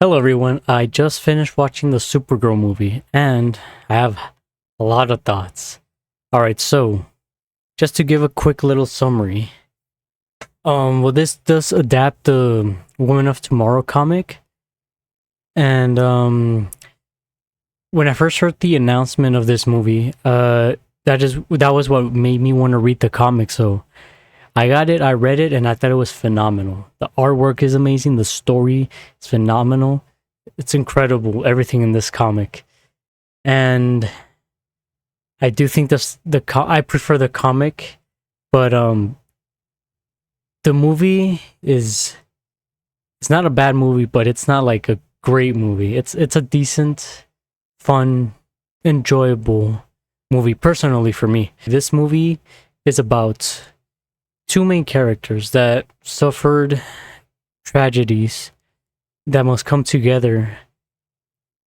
Hello everyone, I just finished watching the Supergirl movie and I have a lot of thoughts. Alright, so just to give a quick little summary. This does adapt the Woman of Tomorrow comic. And when I first heard the announcement of this movie, that was what made me want to read the comic. So I got it, I read it, and I thought it was phenomenal. The artwork is amazing, the story is phenomenal. It's incredible, everything in this comic. And I do think I prefer the comic, but the movie is it's not a bad movie, but it's not like a great movie. It's a decent, fun, enjoyable movie personally for me. This movie is about two main characters that suffered tragedies that must come together,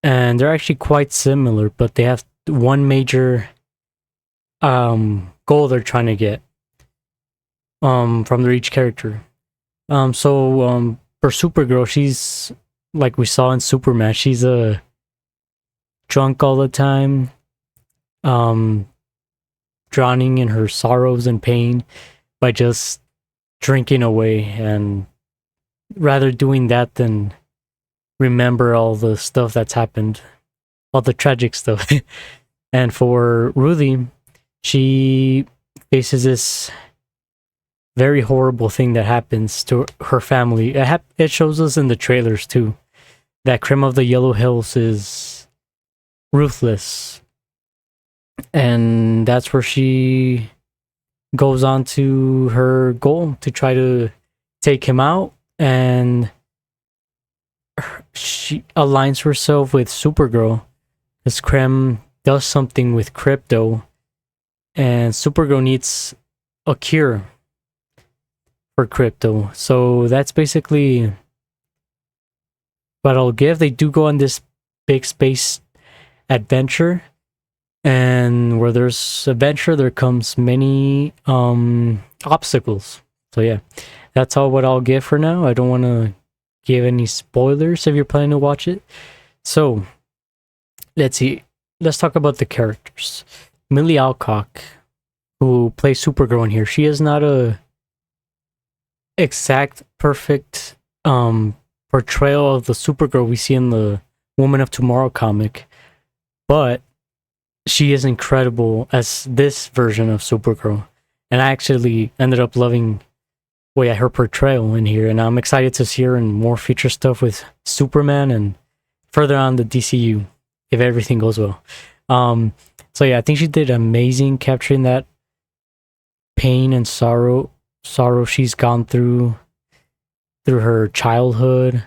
and they're actually quite similar, but they have one major goal they're trying to get from their each character. For Supergirl, she's like we saw in Superman, she's a drunk all the time, drowning in her sorrows and pain by just drinking away, and rather doing that than remember all the stuff that's happened, all the tragic stuff. And for Ruthie, she faces this very horrible thing that happens to her family. It shows us in the trailers too that Creme of the Yellow Hills is ruthless, and that's where she goes on to her goal to try to take him out, and she aligns herself with Supergirl because Creme does something with crypto, and Supergirl needs a cure for crypto. So that's basically what I'll give. They do go on this big space adventure, and where there's adventure, there comes many obstacles. So yeah, that's all what I'll give for now. I don't want to give any spoilers if you're planning to watch it. So let's see. Let's talk about the characters. Millie Alcock, who plays Supergirl in here, she is not a exact perfect portrayal of the Supergirl we see in the Woman of Tomorrow comic, but she is incredible as this version of Supergirl, and I actually ended up loving her portrayal in here, and I'm excited to see her in more future stuff with Superman and further on the DCU if everything goes well. So yeah, I think she did amazing capturing that pain and sorrow she's gone through her childhood,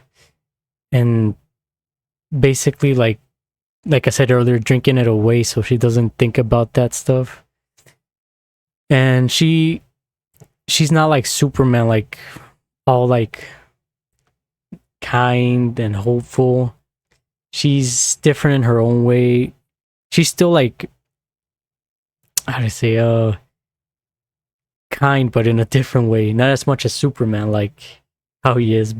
and basically like I said earlier, drinking it away so she doesn't think about that stuff. And she's not like Superman, like all like kind and hopeful. She's different in her own way. She's still like, how to say, kind, but in a different way. Not as much as Superman, like how he is,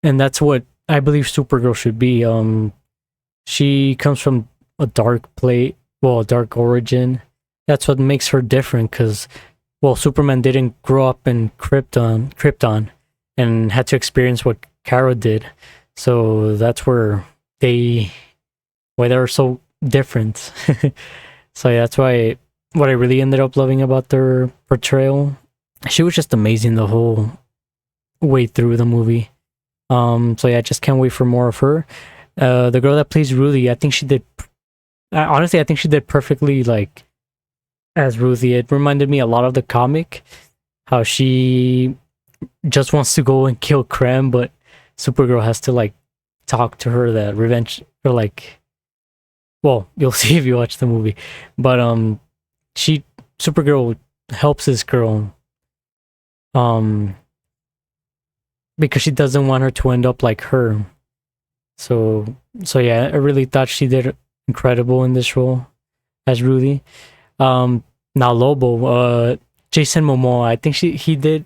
and that's what I believe Supergirl should be. She comes from a dark origin. That's what makes her different, because Superman didn't grow up in Krypton and had to experience what Kara did. So that's why they're so different. So yeah, that's why what I really ended up loving about their portrayal. She was just amazing the whole way through the movie. So yeah, I just can't wait for more of her. The girl that plays Ruthie, I think she did perfectly, like, as Ruthie. It reminded me a lot of the comic, how she just wants to go and kill Creme, but Supergirl has to like talk to her that revenge, or like, you'll see if you watch the movie. But Supergirl helps this girl because she doesn't want her to end up like her. So yeah, I really thought she did incredible in this role as Ruthie. Now Lobo, Jason Momoa, I think he did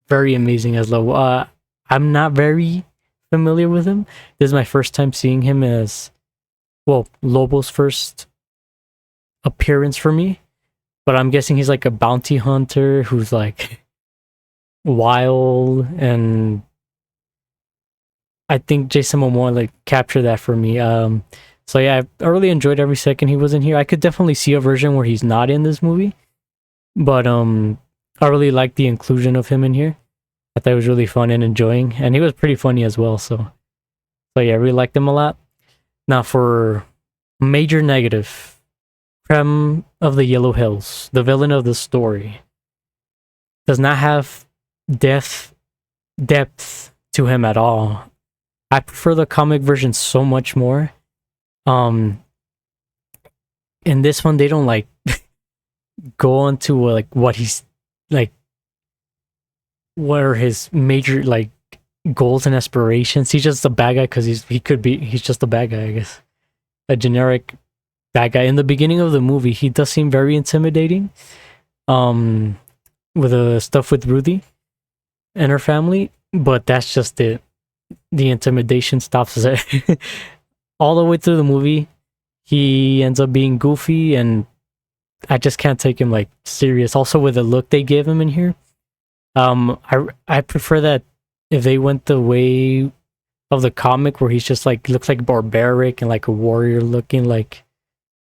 very amazing as Lobo. I'm not very familiar with him. This is my first time seeing him as, well, Lobo's first appearance for me. But I'm guessing he's like a bounty hunter who's like wild, and I think Jason Momoa like captured that for me. So yeah, I really enjoyed every second he was in here. I could definitely see a version where he's not in this movie, but I really liked the inclusion of him in here. I thought it was really fun and enjoying, and he was pretty funny as well. So yeah, I really liked him a lot. Now for major negative. Prem of the Yellow Hills, the villain of the story, does not have depth to him at all. I prefer the comic version so much more. In this one, they don't like go into like what he's like, what are his major like goals and aspirations. He's just a bad guy because he's just a bad guy, I guess, a generic bad guy. In the beginning of the movie, he does seem very intimidating. With the stuff with Rudy and her family, but that's just it. The intimidation stops there. All the way through the movie, he ends up being goofy, and I just can't take him like serious. Also, with the look they gave him in here, I prefer that if they went the way of the comic, where he's just like looks like barbaric and like a warrior looking like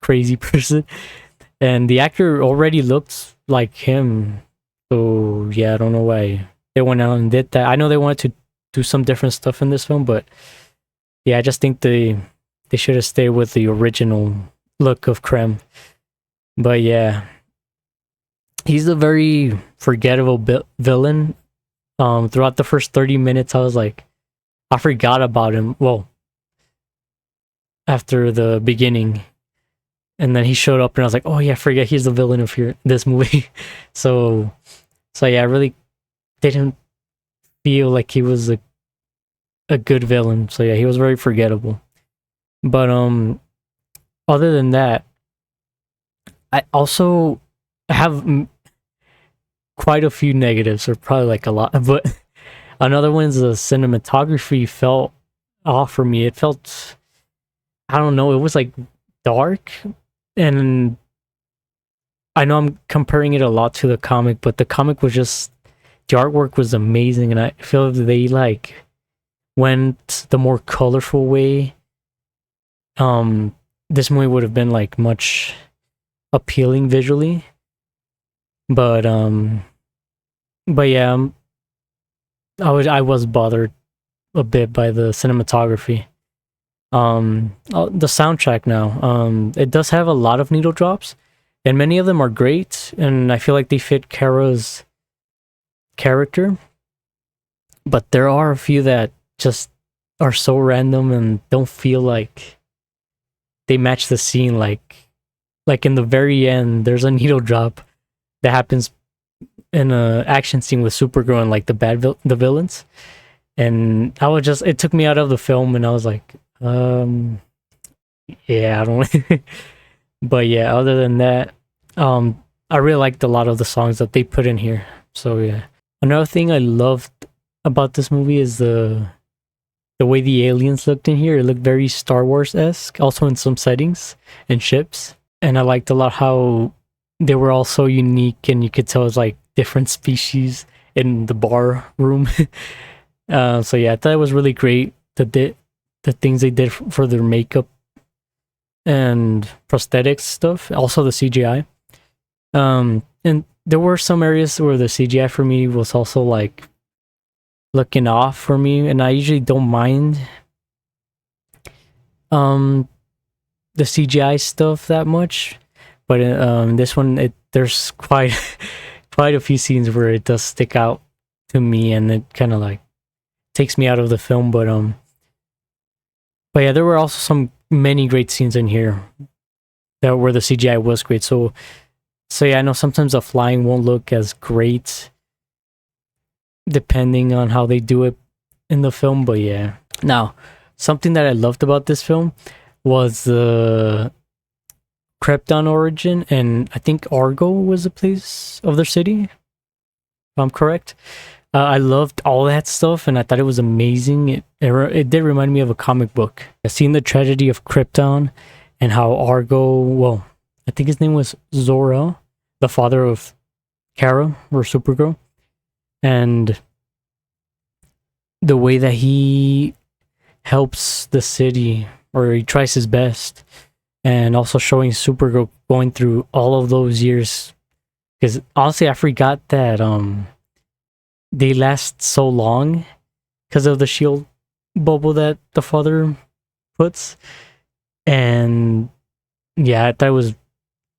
crazy person, and the actor already looks like him. So yeah, I don't know why they went out and did that. I know they wanted to do some different stuff in this film, but yeah, I just think they should have stayed with the original look of Krem. But yeah, he's a very forgettable villain. Throughout the first 30 minutes, I was like, I forgot about him. Well, after the beginning. And then he showed up, and I was like, "Oh yeah, I forget he's the villain of this movie." so yeah, I really didn't feel like he was a good villain. So yeah, he was very forgettable. But other than that, I also have quite a few negatives, or probably like a lot. But another one is the cinematography felt off for me. It felt, I don't know, it was like dark. And I know I'm comparing it a lot to the comic, but the comic was just, the artwork was amazing, and I feel they like went the more colorful way. This movie would have been like much appealing visually, but yeah, I was bothered a bit by the cinematography. The soundtrack now, it does have a lot of needle drops, and many of them are great, and I feel like they fit Kara's character, but there are a few that just are so random and don't feel like they match the scene. Like in the very end, there's a needle drop that happens in a action scene with Supergirl and like the villains, and it took me out of the film, and I was like, yeah, I don't. But yeah, other than that, I really liked a lot of the songs that they put in here. So yeah, another thing I loved about this movie is the way the aliens looked in here. It looked very Star Wars-esque, also in some settings and ships. And I liked a lot how they were all so unique, and you could tell it's like different species in the bar room. So yeah, I thought it was really great. The things they did for their makeup and prosthetics stuff, also the CGI. And there were some areas where the CGI for me was also like looking off for me, and I usually don't mind the CGI stuff that much, but this one, there's quite a few scenes where it does stick out to me, and it kind of like takes me out of the film. But yeah, there were also many great scenes in here where the CGI was great. So yeah, I know sometimes the flying won't look as great depending on how they do it in the film, but yeah. Now, something that I loved about this film was the Krypton origin, and I think Argo was the place of their city, if I'm correct. I loved all that stuff, and I thought it was amazing. It did remind me of a comic book. I seen the tragedy of Krypton, and how Argo, well, I think his name was Zor-El, the father of Kara or Supergirl, and the way that he helps the city, or he tries his best, and also showing Supergirl going through all of those years. Because honestly, I forgot that they last so long because of the shield bubble that the father puts. And yeah, I thought it was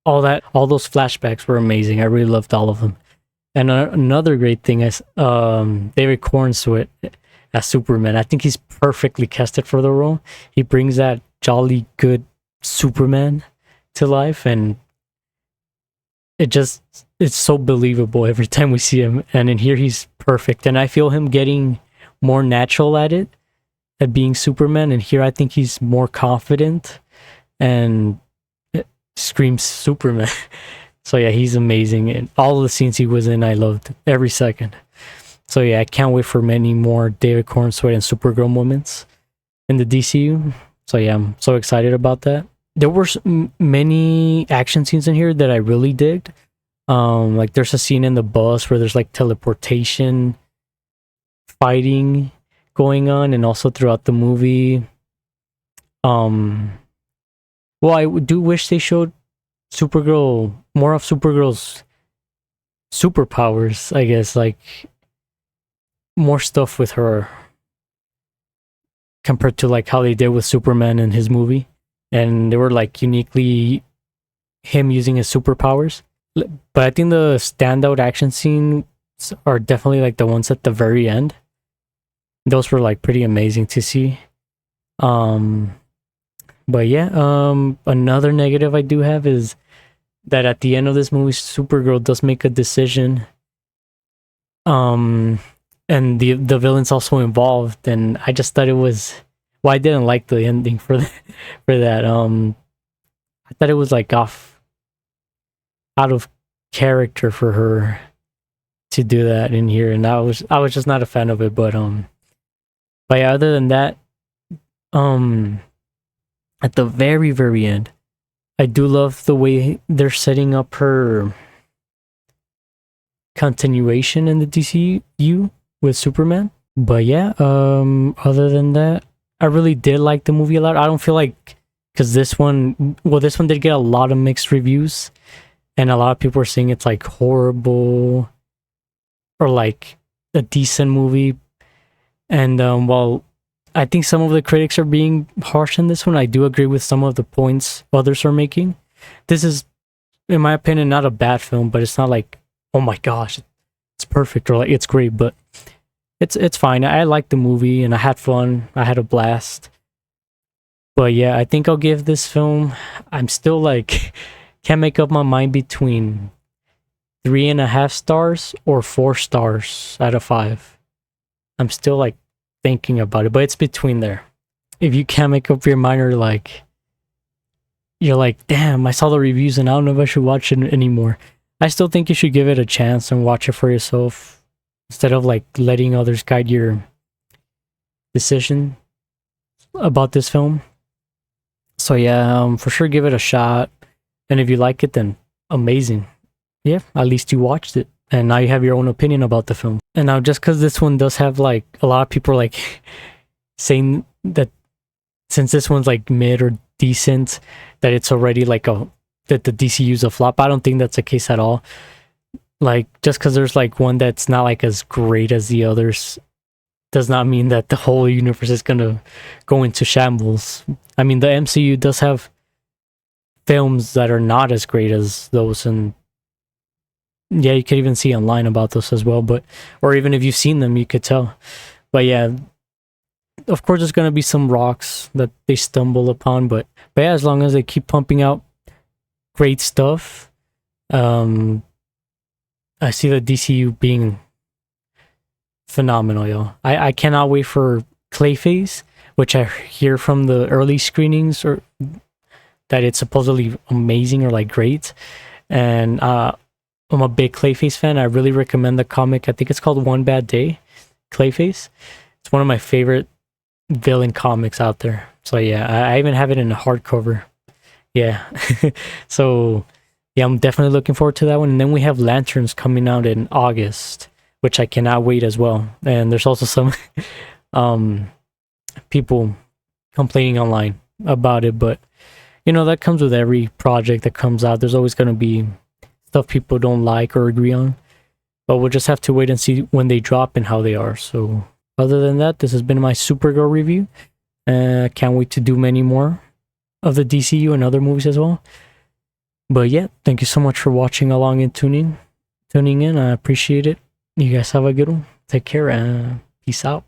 all those flashbacks were amazing. I really loved all of them. And another great thing is David Cornsweet as Superman. I think he's perfectly casted for the role. He brings that jolly good Superman to life, and it's so believable every time we see him. And in here, he's perfect, and I feel him getting more natural at being Superman. And here, I think he's more confident and screams Superman. So yeah, he's amazing, and all the scenes he was in, I loved every second. So yeah, I can't wait for many more David Cornsweet and Supergirl moments in the DCU. So yeah, I'm so excited about that. There were many action scenes in here that I really digged. Like there's a scene in the bus where there's like teleportation fighting going on, and also throughout the movie. Well, I do wish they showed Supergirl, more of Supergirl's superpowers, I guess, like more stuff with her compared to like how they did with Superman in his movie. And they were like uniquely him using his superpowers. But I think the standout action scenes are definitely like the ones at the very end. Those were like pretty amazing to see. But yeah, another negative I do have is that at the end of this movie, Supergirl does make a decision. And the villain's also involved, and I just thought it was, well, I didn't like the ending for that. I thought it was like out of character for her to do that in here, and I was just not a fan of it. But yeah, other than that, at the very, very end, I do love the way they're setting up her continuation in the DCU with Superman. But yeah, other than that, I really did like the movie a lot. I don't feel like, because this one did get a lot of mixed reviews, and a lot of people are saying it's like horrible or like a decent movie. And while I think some of the critics are being harsh in this one, I do agree with some of the points others are making. This is, in my opinion, not a bad film, but it's not like, oh my gosh, it's perfect or like it's great, but it's fine. I liked the movie and I had fun. I had a blast. But yeah, I think I'll give this film, I'm still like, can't make up my mind between 3.5 stars or 4 stars out of 5. I'm still like thinking about it, but it's between there. If you can't make up your mind, or like you're like, damn, I saw the reviews and I don't know if I should watch it anymore, I still think you should give it a chance and watch it for yourself instead of like letting others guide your decision about this film. So yeah, for sure give it a shot, and if you like it, then amazing. Yeah, at least you watched it and now you have your own opinion about the film. And now, just because this one does have like a lot of people are like saying that since this one's like mid or decent, that it's already like that the DCU's a flop. I don't think that's the case at all. Like, just because there's like one that's not like as great as the others does not mean that the whole universe is gonna go into shambles. I mean, the MCU does have films that are not as great as those, and yeah, you could even see online about this as well, but or even if you've seen them, you could tell. But yeah, of course there's gonna be some rocks that they stumble upon, but yeah, as long as they keep pumping out great stuff, I see the DCU being phenomenal, yo. I cannot wait for Clayface, which I hear from the early screenings or that it's supposedly amazing or like great, and I'm a big Clayface fan. I really recommend the comic. I think it's called One Bad Day, Clayface. It's one of my favorite villain comics out there. So yeah, I even have it in a hardcover. Yeah. So yeah, I'm definitely looking forward to that one. And then we have Lanterns coming out in August, which I cannot wait as well. And there's also some um people complaining online about it, but you know, that comes with every project that comes out. There's always going to be stuff people don't like or agree on, but we'll just have to wait and see when they drop and how they are. So other than that, this has been my Supergirl review. Can't wait to do many more of the DCU and other movies as well. But yeah, thank you so much for watching along and tuning in. I appreciate it. You guys have a good one. Take care and peace out.